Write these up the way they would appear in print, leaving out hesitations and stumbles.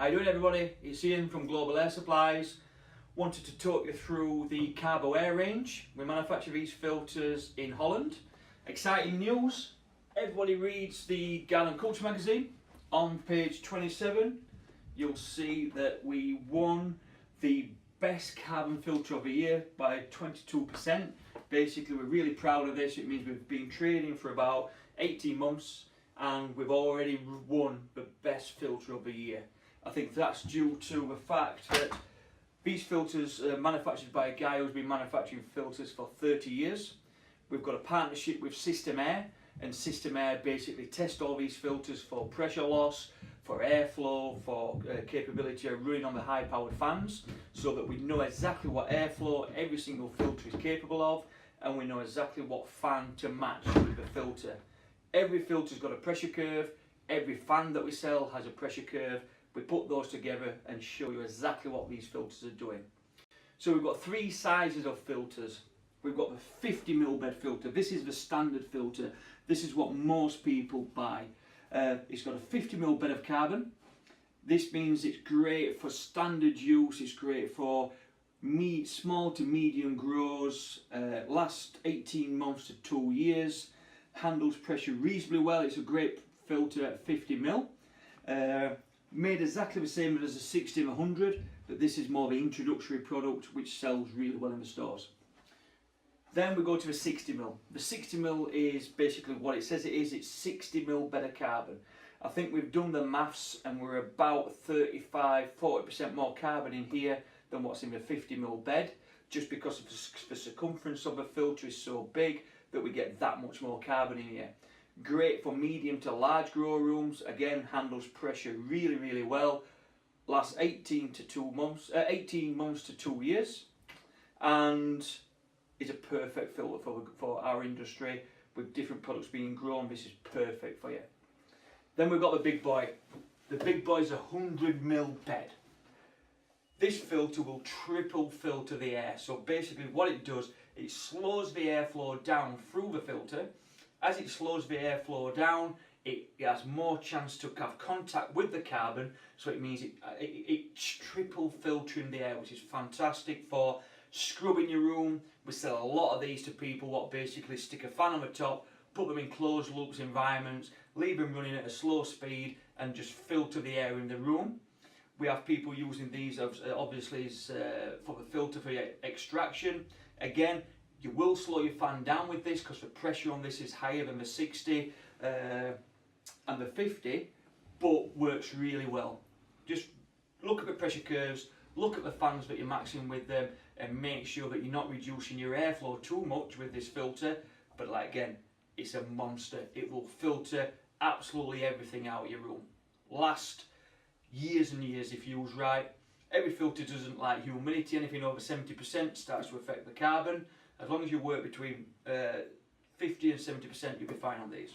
How you doing, everybody? It's Ian from Global Air Supplies. Wanted to talk you through the Carbo Air range. We manufacture these filters in Holland. Exciting news. Everybody reads the Garden Culture magazine. On page 27, you'll see that we won the best carbon filter of the year by 22%. Basically, we're really proud of this. It means we've been trading for about 18 months and we've already won the best filter of the year. I think that's due to the fact that these filters are manufactured by a guy who's been manufacturing filters for 30 years. We've got a partnership with System Air, and System Air basically test all these filters for pressure loss, for airflow, for capability of running on the high powered fans, so that we know exactly what airflow every single filter is capable of, and we know exactly what fan to match with the filter. Every filter's got a pressure curve, every fan that we sell has a pressure curve. We put those together and show you exactly what these filters are doing. So we've got three sizes of filters. We've got the 50mm bed filter. This is the standard filter. This is what most people buy. It's got a 50mm bed of carbon. This means it's great for standard use. It's great for small to medium grows. Lasts 18 months to 2 years. Handles pressure reasonably well. It's a great filter at 50mm. Made exactly the same as a 60 and 100, but this is more the introductory product which sells really well in the stores. Then we go to the 60mm. The 60mm is basically what it says it is. It's 60mm bed of carbon. I think we've done the maths and we're about 35–40% more carbon in here than what's in the 50mm bed, just because of the circumference of the filter is so big that we get that much more carbon in here. Great for medium to large grow rooms. Again, handles pressure really well. Lasts 18 months to 2 years, and is a perfect filter for our industry. With different products being grown, this is perfect for you. Then we've got the big boy. The big boy is a 100mm bed. This filter will triple filter the air. So basically what it does, it slows the airflow down through the filter. As it slows the airflow down, it has more chance to have contact with the carbon, so it means it's triple filtering the air, which is fantastic for scrubbing your room. We sell a lot of these to people what basically stick a fan on the top, put them in closed loops environments, leave them running at a slow speed and just filter the air in the room. We have people using these obviously for the filter for extraction. Again, you will slow your fan down with this because the pressure on this is higher than the 60 and the 50, but works really well. Just look at the pressure curves, look at the fans that you're maxing with them, and make sure that you're not reducing your airflow too much with this filter. But like again, it's a monster. It will filter absolutely everything out of your room. Last years and years if used right. Every filter doesn't like humidity. Anything over 70% starts to affect the carbon. As long as you work between 50 and 70%, you'll be fine on these.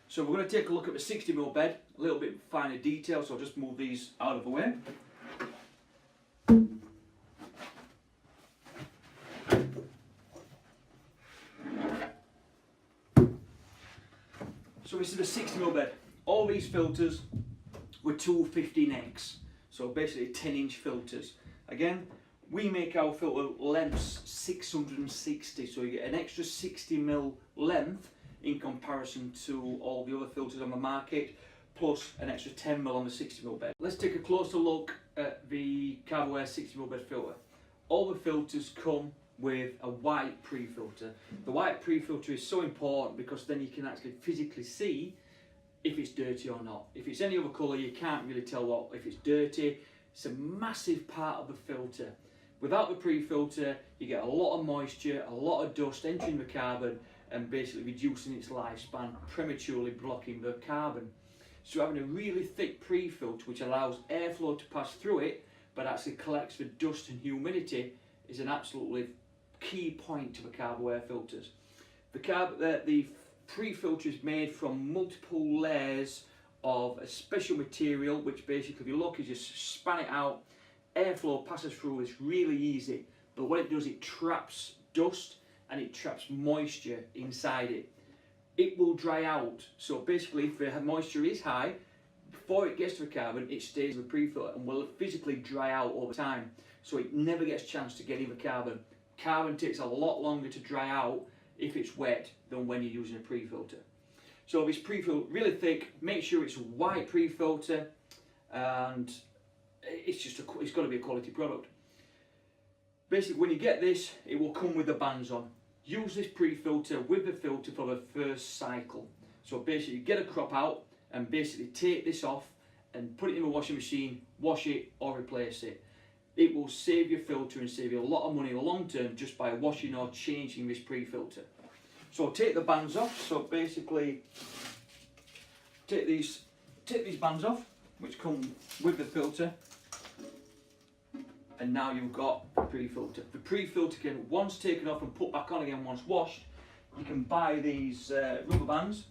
So we're going to take a look at the 60mm bed, a little bit finer detail, so I'll just move these out of the way. So this is the 60mm bed. All these filters were 215X, so basically 10-inch filters. Again, we make our filter lengths 660, so you get an extra 60mm length in comparison to all the other filters on the market, plus an extra 10mm on the 60mm bed. Let's take a closer look at the Carbo Air 60mm bed filter. All the filters come with a white pre-filter. The white pre-filter is so important because then you can actually physically see if it's dirty or not. If it's any other colour, you can't really tell if it's dirty. It's a massive part of the filter. Without the pre-filter, you get a lot of moisture, a lot of dust entering the carbon and basically reducing its lifespan, prematurely blocking the carbon. So having a really thick pre-filter which allows airflow to pass through it but actually collects the dust and humidity is an absolutely key point to the Carbo Air filters. The pre-filter is made from multiple layers of a special material which basically, if you look, you just span it out, airflow passes through. It's really easy, but what it does, it traps dust and it traps moisture inside it. It will dry out, so basically if the moisture is high, before it gets to the carbon, it stays in the pre-filter and will physically dry out over time. So it never gets a chance to get in the carbon. Carbon takes a lot longer to dry out if it's wet than when you're using a pre-filter. So this pre-filter, really thick, make sure it's a white pre-filter, and it's got to be a quality product. Basically, when you get this, it will come with the bands on. Use this pre-filter with the filter for the first cycle. So basically, get a crop out and basically take this off and put it in the washing machine, wash it or replace it. It will save your filter and save you a lot of money in the long term just by washing or changing this pre-filter. So take the bands off. So basically, take these bands off, which come with the filter, and now you've got the pre-filter. The pre-filter can, once taken off and put back on again once washed, you can buy these rubber bands,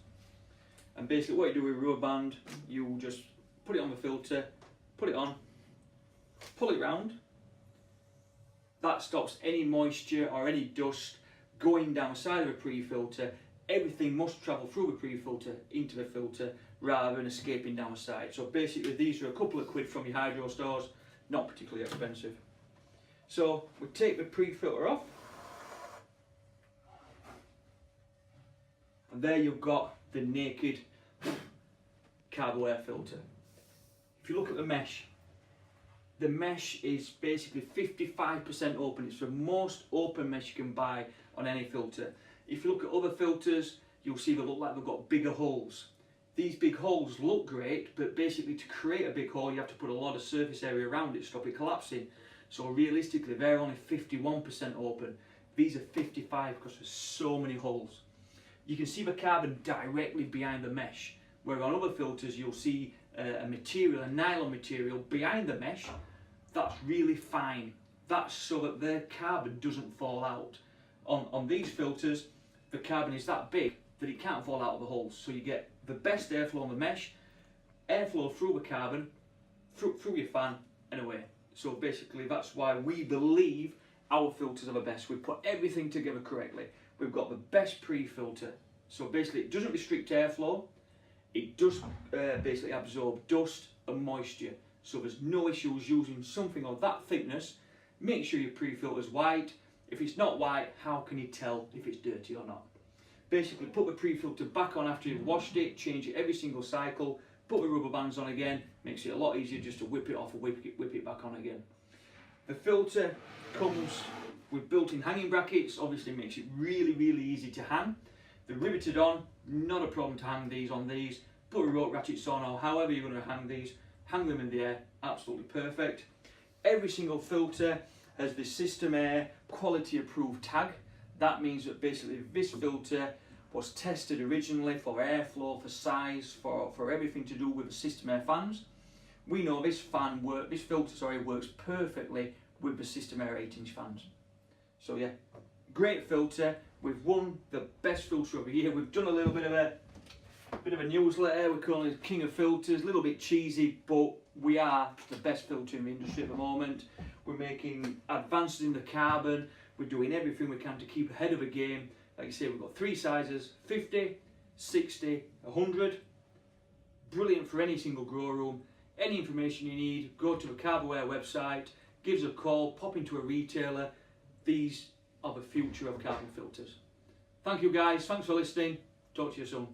and basically what you do with a rubber band, you just put it on the filter, put it on, pull it round. That stops any moisture or any dust going down the side of a pre-filter. Everything must travel through the pre-filter into the filter rather than escaping down the side. So basically these are a couple of quid from your hydro stores, not particularly expensive. So we take the pre-filter off, and there you've got the naked Carbo Air filter. If you look at the mesh is basically 55% open. It's the most open mesh you can buy on any filter. If you look at other filters, you'll see they look like they've got bigger holes. These big holes look great, but basically to create a big hole you have to put a lot of surface area around it to stop it collapsing. So realistically they're only 51% open. These are 55 because there's so many holes. You can see the carbon directly behind the mesh, where on other filters you'll see a nylon material behind the mesh that's really fine. That's so that the carbon doesn't fall out. On these filters, the carbon is that big that it can't fall out of the holes. So you get the best airflow on the mesh, airflow through the carbon, through your fan and away. So basically that's why we believe our filters are the best. We put everything together correctly. We've got the best pre-filter. So basically it doesn't restrict airflow. It does basically absorb dust and moisture. So there's no issues using something of that thickness. Make sure your pre-filter is white. If it's not white, how can you tell if it's dirty or not? Basically put the pre-filter back on after you've washed it, change it every single cycle, put the rubber bands on again, makes it a lot easier just to whip it off and whip it back on again. The filter comes with built-in hanging brackets, obviously makes it really easy to hang. They're riveted on, not a problem to hang these on these. Put a rope ratchets on or however you're going to hang these, hang them in the air, absolutely perfect. Every single filter has the System Air quality approved tag. That means that basically this filter was tested originally for airflow, for size, for everything to do with the System Air fans. We know this filter works perfectly with the System Air 8-inch fans. So yeah, great filter. We've won the best filter of the year. We've done a little bit of a newsletter. We're calling it King of Filters. A little bit cheesy, but we are the best filter in the industry at the moment. We're making advances in the carbon. We're doing everything we can to keep ahead of the game. Like I say, we've got 3 sizes, 50, 60, 100. Brilliant for any single grow room. Any information you need, go to the Carbo Air website, give us a call, pop into a retailer. These are the future of carbon filters. Thank you guys, thanks for listening. Talk to you soon.